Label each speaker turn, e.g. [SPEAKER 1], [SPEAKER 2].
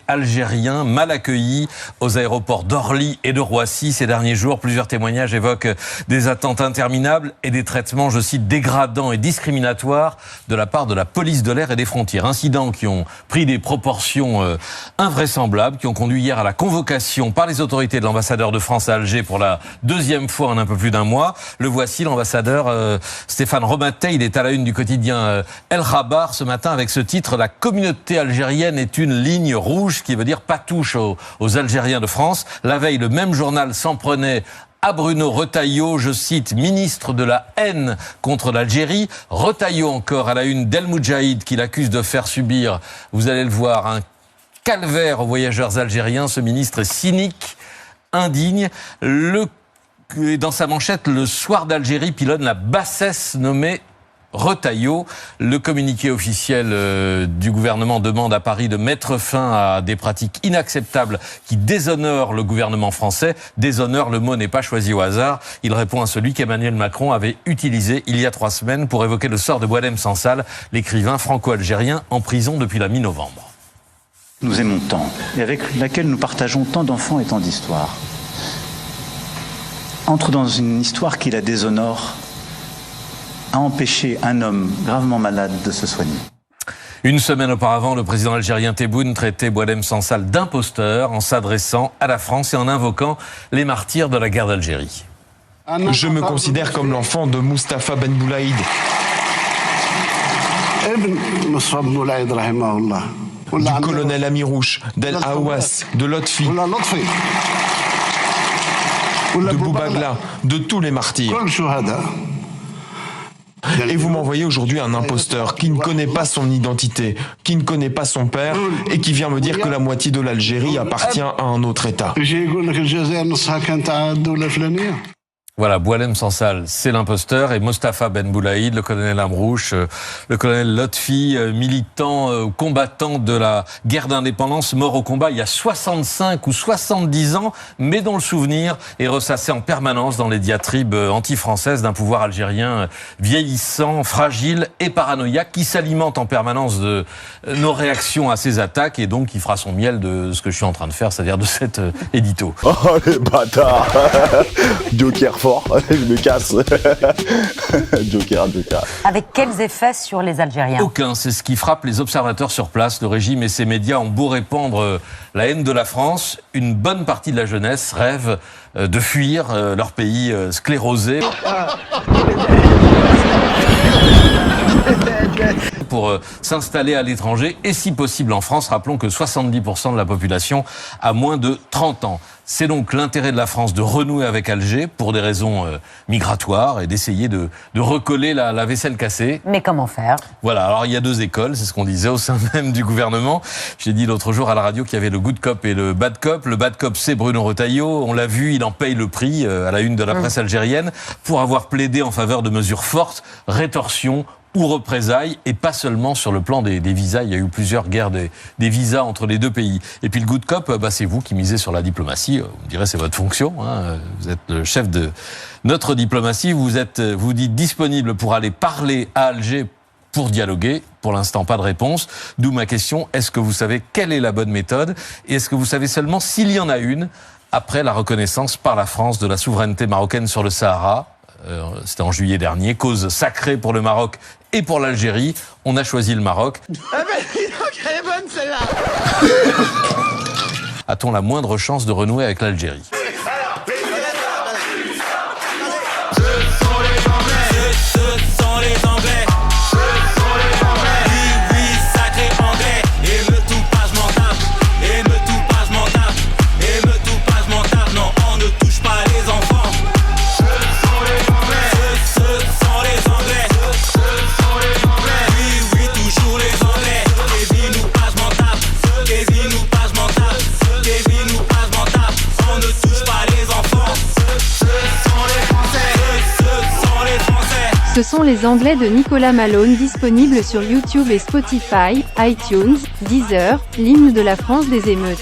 [SPEAKER 1] Algériens mal accueillis aux aéroports d'Orly et de Roissy ces derniers jours. Plusieurs témoignages évoquent des attentes interminables et des traitements, je cite, dégradants et discriminatoires de la part de la police de l'air et des frontières. Incidents qui ont pris des proportions invraisemblables, qui ont conduit hier à la convocation par les autorités de l'ambassadeur de France à Alger pour la deuxième fois en un peu plus d'un mois. Le voici, l'ambassadeur Stéphane Romatet. Il est à la une du quotidien El Khabar ce matin avec ce titre: la communauté algérienne est une ligne rouge, qui veut dire pas touche aux Algériens de France. La veille, le même journal s'en prenait à Bruno Retailleau, je cite, ministre de la haine contre l'Algérie. Retailleau encore à la une d'El Moudjahid, qui l'accuse de faire subir, vous allez le voir, un calvaire aux voyageurs algériens. Ce ministre est cynique, indigne. Dans sa manchette, le soir d'Algérie pilonne la bassesse nommée Retailleau. Le communiqué officiel du gouvernement demande à Paris de mettre fin à des pratiques inacceptables qui déshonorent le gouvernement français. Déshonneur, le mot n'est pas choisi au hasard. Il répond à celui qu'Emmanuel Macron avait utilisé il y a 3 semaines pour évoquer le sort de Boualem Sansal, l'écrivain franco-algérien en prison depuis la mi-novembre.
[SPEAKER 2] Nous aimons tant et avec laquelle nous partageons tant d'enfants et tant d'histoires entre dans une histoire qui la déshonore, a empêché un homme gravement malade de se soigner.
[SPEAKER 1] Une semaine auparavant, le président algérien Tebboune traitait Boualem Sansal d'imposteur en s'adressant à la France et en invoquant les martyrs de la guerre d'Algérie.
[SPEAKER 3] Je me considère comme l'enfant de Mustapha Ben Boulaïd. Du colonel Amirouche, d'El Aouas, de Lotfi, de Boubagla, de tous les martyrs. Et vous m'envoyez aujourd'hui un imposteur qui ne connaît pas son identité, qui ne connaît pas son père et qui vient me dire que la moitié de l'Algérie appartient à un autre État.
[SPEAKER 1] Voilà, Boualem Sansal, c'est l'imposteur, et Mustapha Ben Boulaïd, le colonel Amrouche, le colonel Lotfi, militant, combattant de la guerre d'indépendance, mort au combat il y a 65 ou 70 ans, mais dont le souvenir est ressassé en permanence dans les diatribes anti-françaises d'un pouvoir algérien vieillissant, fragile et paranoïaque, qui s'alimente en permanence de nos réactions à ces attaques, et donc qui fera son miel de ce que je suis en train de faire, c'est-à-dire de cet édito.
[SPEAKER 4] Oh les bâtards. Joker fort, je me casse. Joker.
[SPEAKER 5] Avec quels effets sur les Algériens?
[SPEAKER 1] Aucun, c'est ce qui frappe les observateurs sur place. Le régime et ses médias ont beau répandre la haine de la France, une bonne partie de la jeunesse rêve de fuir leur pays sclérosé. Pour s'installer à l'étranger et si possible en France. Rappelons que 70% de la population a moins de 30 ans. C'est donc l'intérêt de la France de renouer avec Alger pour des raisons migratoires et d'essayer de recoller la vaisselle cassée.
[SPEAKER 5] Mais comment faire?
[SPEAKER 1] Voilà, alors il y a 2 écoles, c'est ce qu'on disait au sein même du gouvernement. J'ai dit l'autre jour à la radio qu'il y avait le good cop et le bad cop. Le bad cop, c'est Bruno Retailleau. On l'a vu, il en paye le prix à la une de la presse algérienne pour avoir plaidé en faveur de mesures fortes, rétorsion ou représailles, et pas seulement sur le plan des visas. Il y a eu plusieurs guerres des visas entre les 2 pays. Et puis le good cop, c'est vous qui misez sur la diplomatie. Vous me direz, c'est votre fonction, hein. Vous êtes le chef de notre diplomatie. Vous dites disponible pour aller parler à Alger pour dialoguer. Pour l'instant, pas de réponse. D'où ma question, est-ce que vous savez quelle est la bonne méthode? Et est-ce que vous savez seulement s'il y en a une après la reconnaissance par la France de la souveraineté marocaine sur le Sahara? C'était en juillet dernier, cause sacrée pour le Maroc et pour l'Algérie. On a choisi le Maroc.
[SPEAKER 6] Ah ben, dis donc, elle est bonne celle-là.
[SPEAKER 1] A-t-on la moindre chance de renouer avec l'Algérie?
[SPEAKER 7] Ce sont les Anglais de Nicolas Malone, disponibles sur YouTube et Spotify, iTunes, Deezer, l'hymne de la France des émeutes.